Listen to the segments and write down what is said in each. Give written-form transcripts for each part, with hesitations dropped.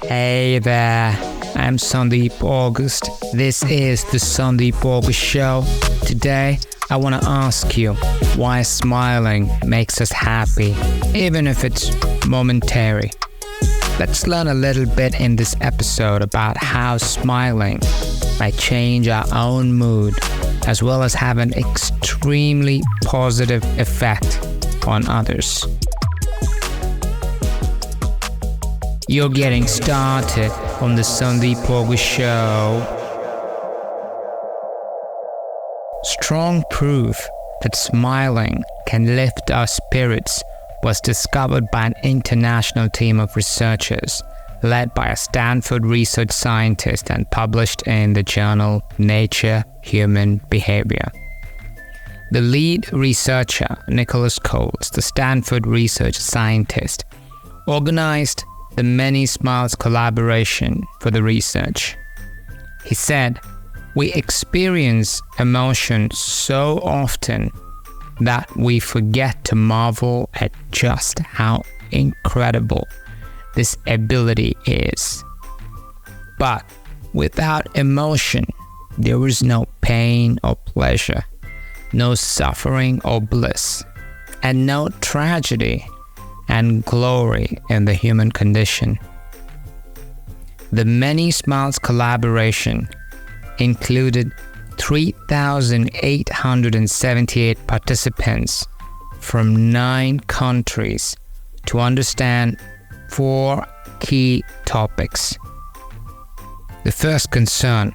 Hey there, I'm Sundeep August. This is the Sundeep August Show. Today, I want to ask you why smiling makes us happy, even if it's momentary. Let's learn a little bit in this episode about how smiling might change our own mood, as well as have an extremely positive effect on others. You're getting started on the Sundeep August Show. Strong proof that smiling can lift our spirits was discovered by an international team of researchers led by a Stanford research scientist and published in the journal Nature Human Behavior. The lead researcher, Nicholas Coles, the Stanford research scientist, organized the Many Smiles collaboration for the research. He said, "We experience emotion so often that we forget to marvel at just how incredible this ability is. But without emotion, there is no pain or pleasure, no suffering or bliss, and no tragedy and glory in the human condition." The Many Smiles collaboration included 3,878 participants from 9 countries to understand 4 key topics. The first concern: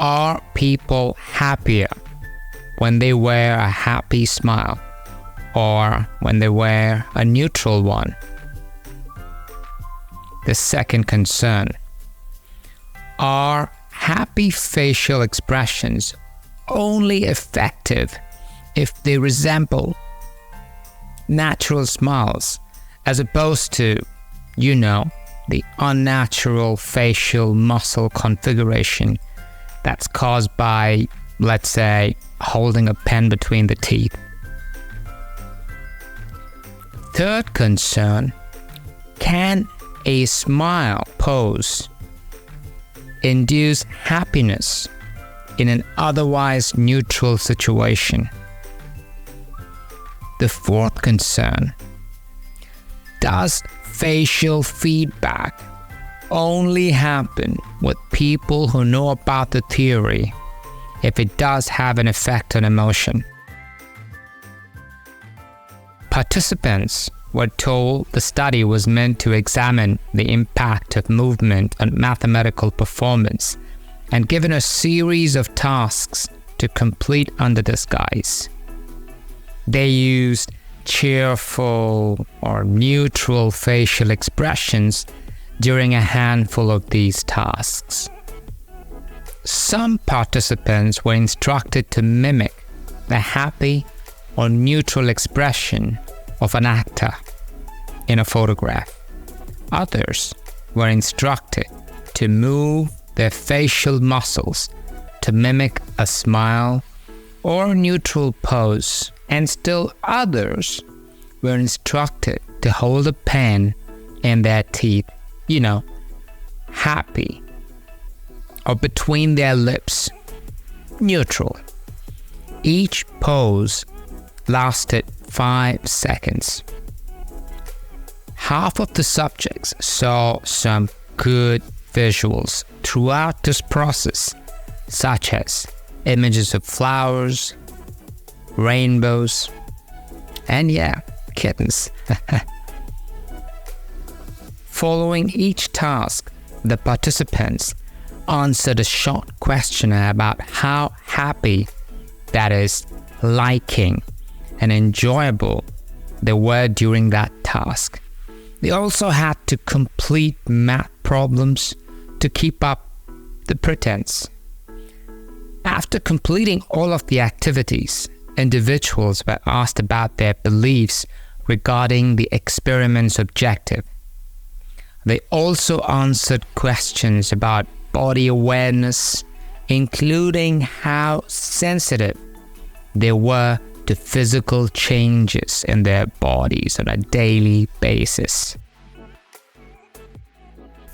are people happier when they wear a happy smile or when they wear a neutral one? The second concern: are happy facial expressions only effective if they resemble natural smiles, as opposed to, the unnatural facial muscle configuration that's caused by, let's say, holding a pen between the teeth? Third concern: can a smile pose induce happiness in an otherwise neutral situation? The fourth concern: does facial feedback only happen with people who know about the theory if it does have an effect on emotion? Participants were told the study was meant to examine the impact of movement on mathematical performance and given a series of tasks to complete under this guise. They used cheerful or neutral facial expressions during a handful of these tasks. Some participants were instructed to mimic the happy or neutral expression of an actor in a photograph. Others were instructed to move their facial muscles to mimic a smile or a neutral pose, and still others were instructed to hold a pen in their teeth, happy, or between their lips, neutral. Each pose lasted 5 seconds. Half of the subjects saw some good visuals throughout this process, such as images of flowers, rainbows, and kittens. Following each task, the participants answered a short questionnaire about how happy, that is, liking and enjoyable, they were during that task. They also had to complete math problems to keep up the pretense. After completing all of the activities, individuals were asked about their beliefs regarding the experiment's objective. They also answered questions about body awareness, including how sensitive they were to physical changes in their bodies on a daily basis.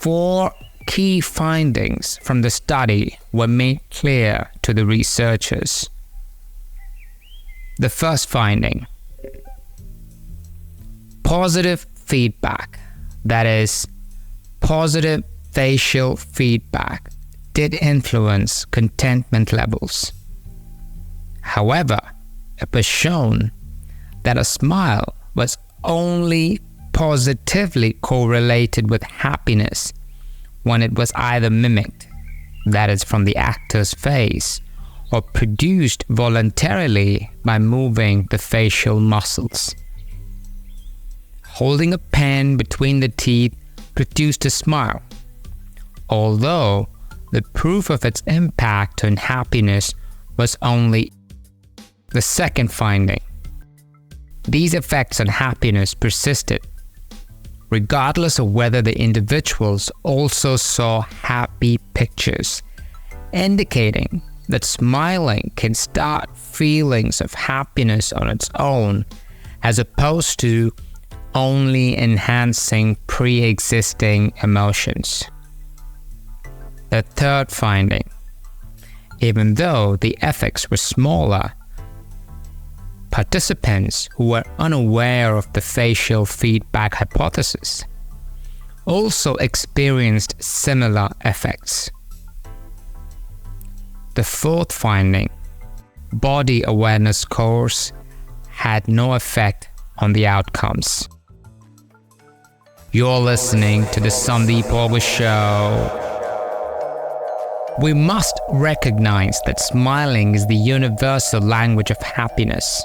4 key findings from the study were made clear to the researchers. The first finding: positive feedback, that is, positive facial feedback, did influence contentment levels. However, it was shown that a smile was only positively correlated with happiness when it was either mimicked, that is, from the actor's face, or produced voluntarily by moving the facial muscles. Holding a pen between the teeth produced a smile, although the proof of its impact on happiness was only. The second finding: these effects on happiness persisted, regardless of whether the individuals also saw happy pictures, indicating that smiling can start feelings of happiness on its own, as opposed to only enhancing pre-existing emotions. The third finding: even though the effects were smaller, participants who were unaware of the facial feedback hypothesis also experienced similar effects. The fourth finding: body awareness scores had no effect on the outcomes. You're listening to the Sundeep Show. We must recognize that smiling is the universal language of happiness.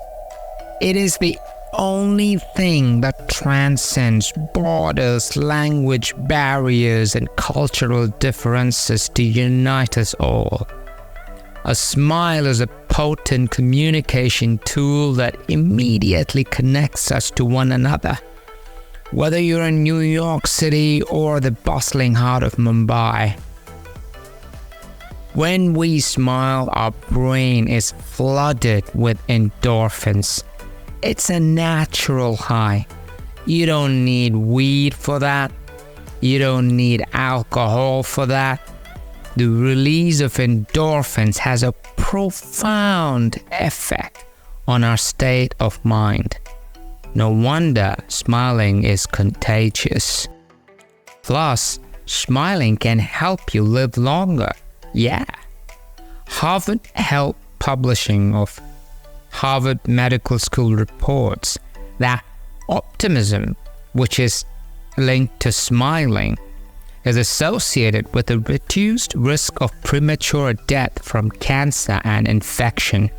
It is the only thing that transcends borders, language barriers, and cultural differences to unite us all. A smile is a potent communication tool that immediately connects us to one another. Whether you're in New York City or the bustling heart of Mumbai, when we smile, our brain is flooded with endorphins. It's a natural high. You don't need weed for that. You don't need alcohol for that. The release of endorphins has a profound effect on our state of mind. No wonder smiling is contagious. Plus, smiling can help you live longer. Yeah. Harvard Health Publishing of Harvard Medical School reports that optimism, which is linked to smiling, is associated with a reduced risk of premature death from cancer and infection.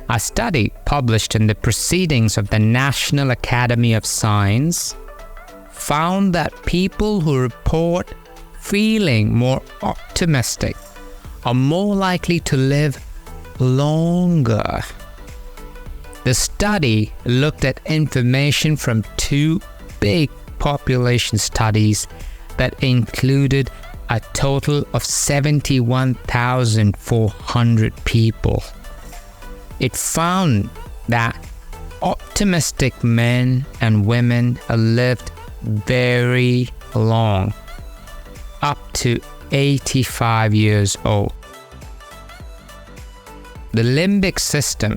A study published in the Proceedings of the National Academy of Science found that people who report feeling more optimistic are more likely to live longer. The study looked at information from 2 big population studies that included a total of 71,400 people. It found that optimistic men and women lived very long, up to 85 years old. The limbic system,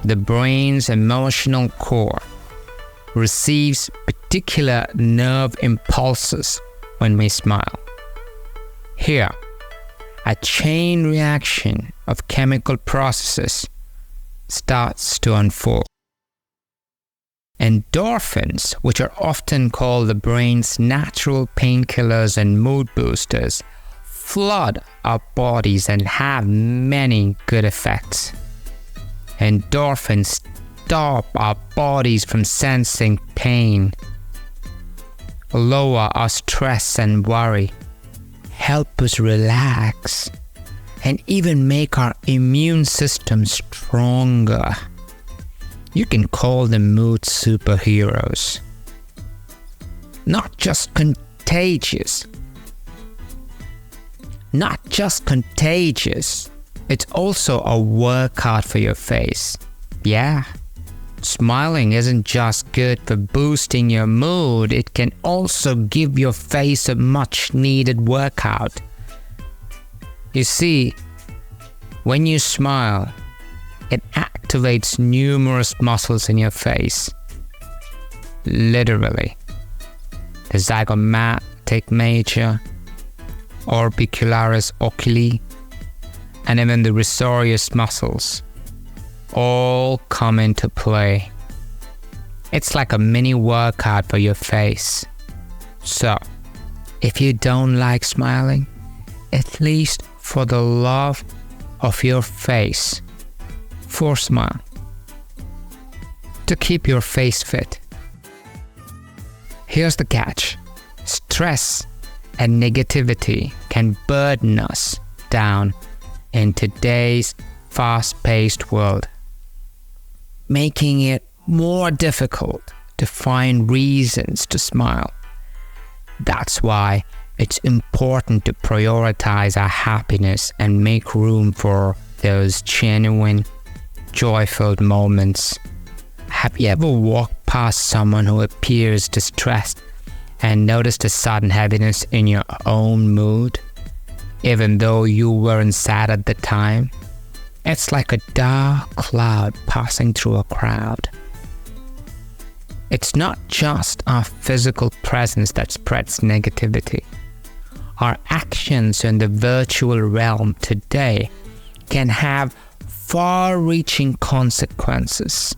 the brain's emotional core, receives particular nerve impulses when we smile. Here, a chain reaction of chemical processes starts to unfold. Endorphins, which are often called the brain's natural painkillers and mood boosters, flood our bodies and have many good effects. Endorphins stop our bodies from sensing pain, lower our stress and worry, help us relax, and even make our immune system stronger. You can call them mood superheroes. Not just contagious. It's also a workout for your face. Yeah, Smiling isn't just good for boosting your mood, it can also give your face a much needed workout. You see, when you smile, it activates numerous muscles in your face. Literally. The zygomatic major, orbicularis oculi, and even the risorius muscles all come into play. It's like a mini workout for your face. So, if you don't like smiling, at least for the love of your face, force smile to keep your face fit. Here's the catch. Stress and negativity can burden us down in today's fast-paced world, making it more difficult to find reasons to smile. That's why it's important to prioritize our happiness and make room for those genuine, joy-filled moments. Have you ever walked past someone who appears distressed and noticed a sudden heaviness in your own mood, even though you weren't sad at the time? It's like a dark cloud passing through a crowd. It's not just our physical presence that spreads negativity. Our actions in the virtual realm today can have far-reaching consequences.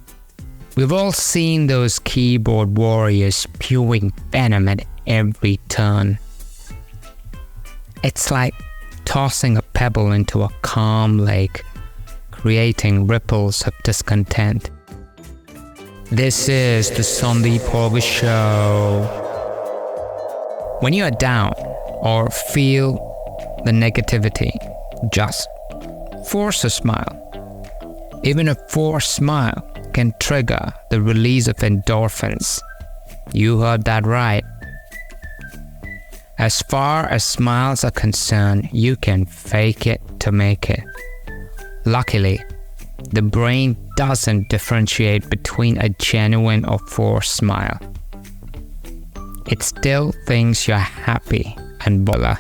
We've all seen those keyboard warriors spewing venom at every turn. It's like tossing a pebble into a calm lake, creating ripples of discontent. This is the Sundeep Show. When you are down or feel the negativity, just force a smile. Even a forced smile can trigger the release of endorphins. You heard that right. As far as smiles are concerned, you can fake it to make it. Luckily, the brain doesn't differentiate between a genuine or forced smile. It still thinks you're happy, and voila,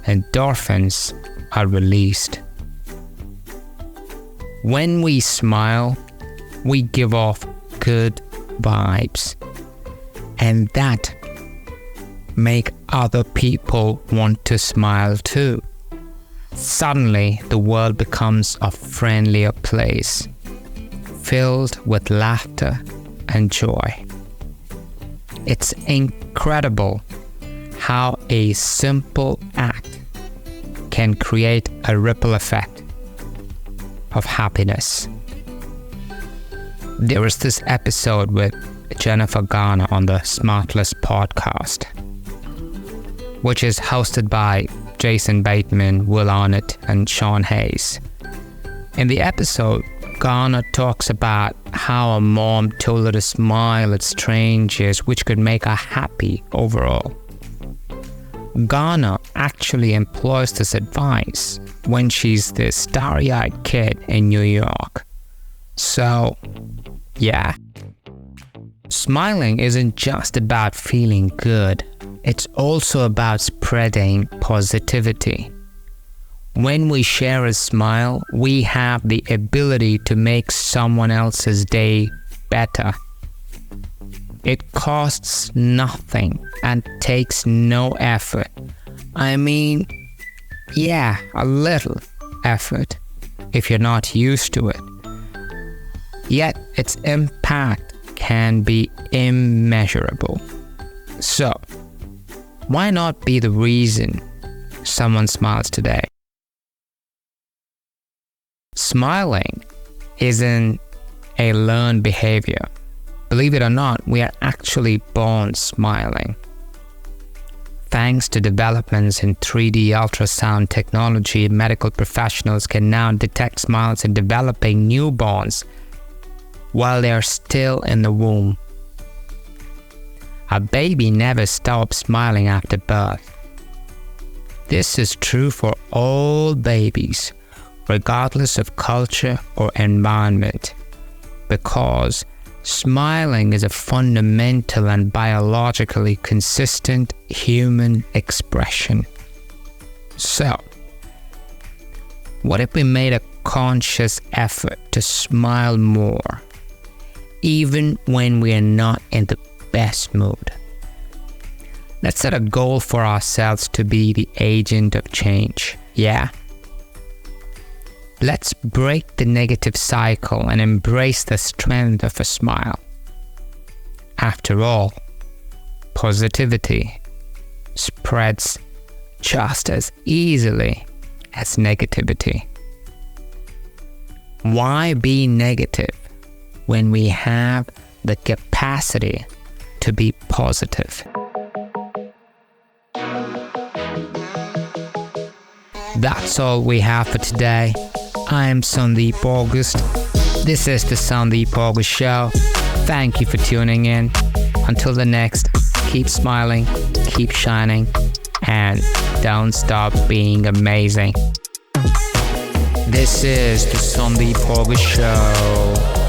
endorphins are released. When we smile, we give off good vibes, and that make other people want to smile too. Suddenly, the world becomes a friendlier place, filled with laughter and joy. It's incredible how a simple act can create a ripple effect of happiness. There was this episode with Jennifer Garner on the Smartless podcast, which is hosted by Jason Bateman, Will Arnett, and Sean Hayes. In the episode, Garner talks about how a mom told her to smile at strangers, which could make her happy overall. Garner actually employs this advice when she's this starry-eyed kid in New York. So, yeah. Smiling isn't just about feeling good. It's also about spreading positivity. When we share a smile, we have the ability to make someone else's day better. It costs nothing and takes no effort. I mean, yeah, a little effort if you're not used to it. Yet its impact can be immeasurable. So, why not be the reason someone smiles today? Smiling isn't a learned behavior. Believe it or not, we are actually born smiling. Thanks to developments in 3D ultrasound technology, medical professionals can now detect smiles in developing newborns while they are still in the womb. A baby never stops smiling after birth. This is true for all babies, regardless of culture or environment, because Smiling is a fundamental and biologically consistent human expression. So, what if we made a conscious effort to smile more, even when we are not in the best mood? Let's set a goal for ourselves to be the agent of change, yeah? Let's break the negative cycle and embrace the strength of a smile. After all, positivity spreads just as easily as negativity. Why be negative when we have the capacity to be positive? That's all we have for today. I am Sundeep August. This is the Sundeep August Show. Thank you for tuning in. Until the next, keep smiling, keep shining, and don't stop being amazing. This is the Sundeep August Show.